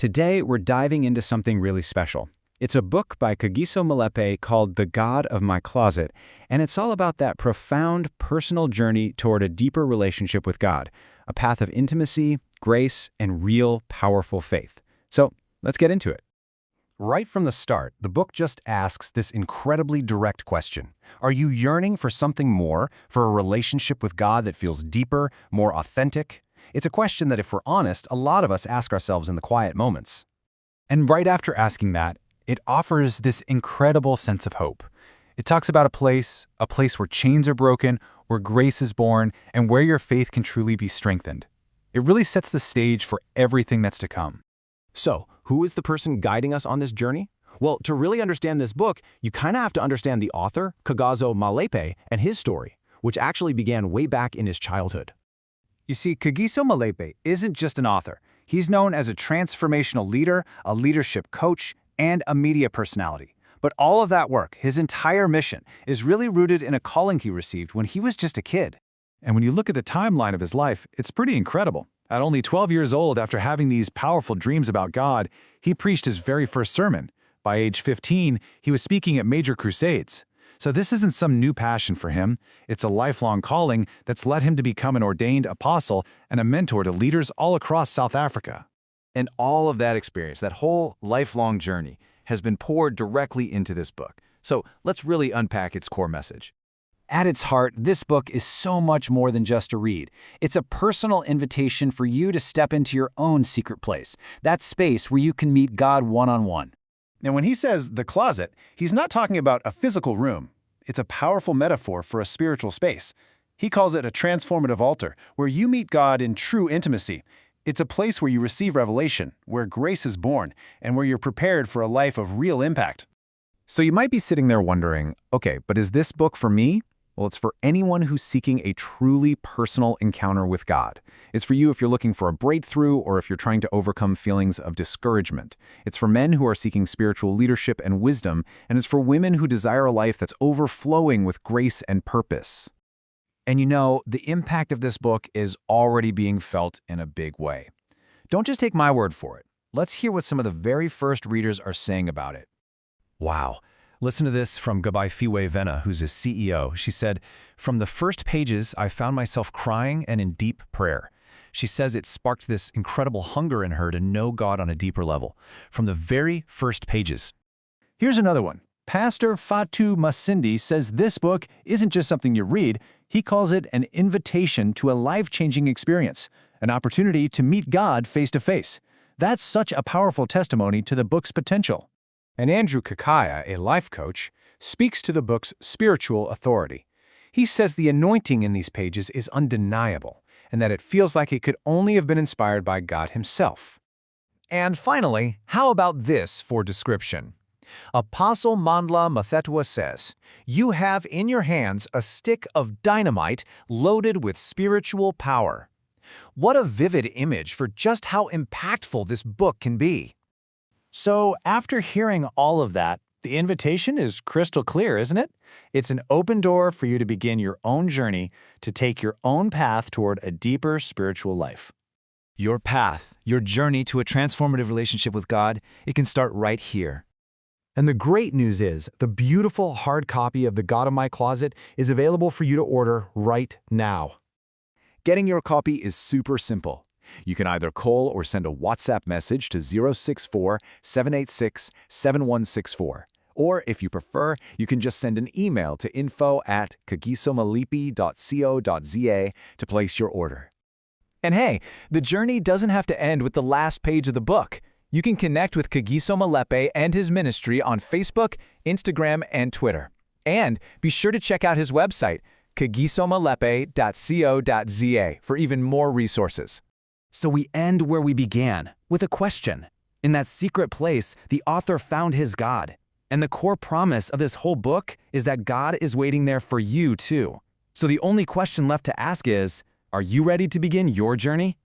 Today, we're diving into something really special. It's a book by Kagiso Malepe called The God of My Closet, and it's all about that profound personal journey toward a deeper relationship with God, a path of intimacy, grace, and real, powerful faith. So, let's get into it. Right from the start, the book just asks this incredibly direct question. Are you yearning for something more, for a relationship with God that feels deeper, more authentic? It's a question that, if we're honest, a lot of us ask ourselves in the quiet moments. And right after asking that, it offers this incredible sense of hope. It talks about a place where chains are broken, where grace is born, and where your faith can truly be strengthened. It really sets the stage for everything that's to come. So, who is the person guiding us on this journey? Well, to really understand this book, you kind of have to understand the author, Kagiso Malepe, and his story, which actually began way back in his childhood. You see, Kagiso Malepe isn't just an author. He's known as a transformational leader, a leadership coach, and a media personality. But all of that work, his entire mission, is really rooted in a calling he received when he was just a kid. And when you look at the timeline of his life, it's pretty incredible. At only 12 years old, after having these powerful dreams about God, he preached his very first sermon. By age 15, he was speaking at major crusades. So this isn't some new passion for him. It's a lifelong calling that's led him to become an ordained apostle and a mentor to leaders all across South Africa. And all of that experience, that whole lifelong journey, has been poured directly into this book. So let's really unpack its core message. At its heart, this book is so much more than just a read. It's a personal invitation for you to step into your own secret place, that space where you can meet God one-on-one. Now, when he says the closet, he's not talking about a physical room. It's a powerful metaphor for a spiritual space. He calls it a transformative altar, where you meet God in true intimacy. It's a place where you receive revelation, where grace is born, and where you're prepared for a life of real impact. So you might be sitting there wondering, okay, but is this book for me? Well, it's for anyone who's seeking a truly personal encounter with God. It's for you if you're looking for a breakthrough or if you're trying to overcome feelings of discouragement. It's for men who are seeking spiritual leadership and wisdom, and it's for women who desire a life that's overflowing with grace and purpose. And you know, the impact of this book is already being felt in a big way. Don't just take my word for it. Let's hear what some of the very first readers are saying about it. Wow. Listen to this from Gabai Vena, who's his CEO. She said, "From the first pages, I found myself crying and in deep prayer." She says it sparked this incredible hunger in her to know God on a deeper level. From the very first pages. Here's another one. Pastor Fatu Masindi says this book isn't just something you read. He calls it an invitation to a life-changing experience, an opportunity to meet God face-to-face. That's such a powerful testimony to the book's potential. And Andrew Kakaya, a life coach, speaks to the book's spiritual authority. He says the anointing in these pages is undeniable, and that it feels like it could only have been inspired by God himself. And finally, how about this for description? Apostle Mandla Mathetwa says, "You have in your hands a stick of dynamite loaded with spiritual power." What a vivid image for just how impactful this book can be. So, after hearing all of that, the invitation is crystal clear, isn't it? It's an open door for you to begin your own journey, to take your own path toward a deeper spiritual life. Your path, your journey to a transformative relationship with God, it can start right here. And the great news is, the beautiful hard copy of The God of My Closet is available for you to order right now. Getting your copy is super simple. You can either call or send a WhatsApp message to 064-786-7164. Or, if you prefer, you can just send an email to info@kagisomalepe.co.za to place your order. And hey, the journey doesn't have to end with the last page of the book. You can connect with Kagiso Malepe and his ministry on Facebook, Instagram, and Twitter. And be sure to check out his website, kagisomalepe.co.za, for even more resources. So we end where we began, with a question. In that secret place, the author found his God. And the core promise of this whole book is that God is waiting there for you too. So the only question left to ask is, are you ready to begin your journey?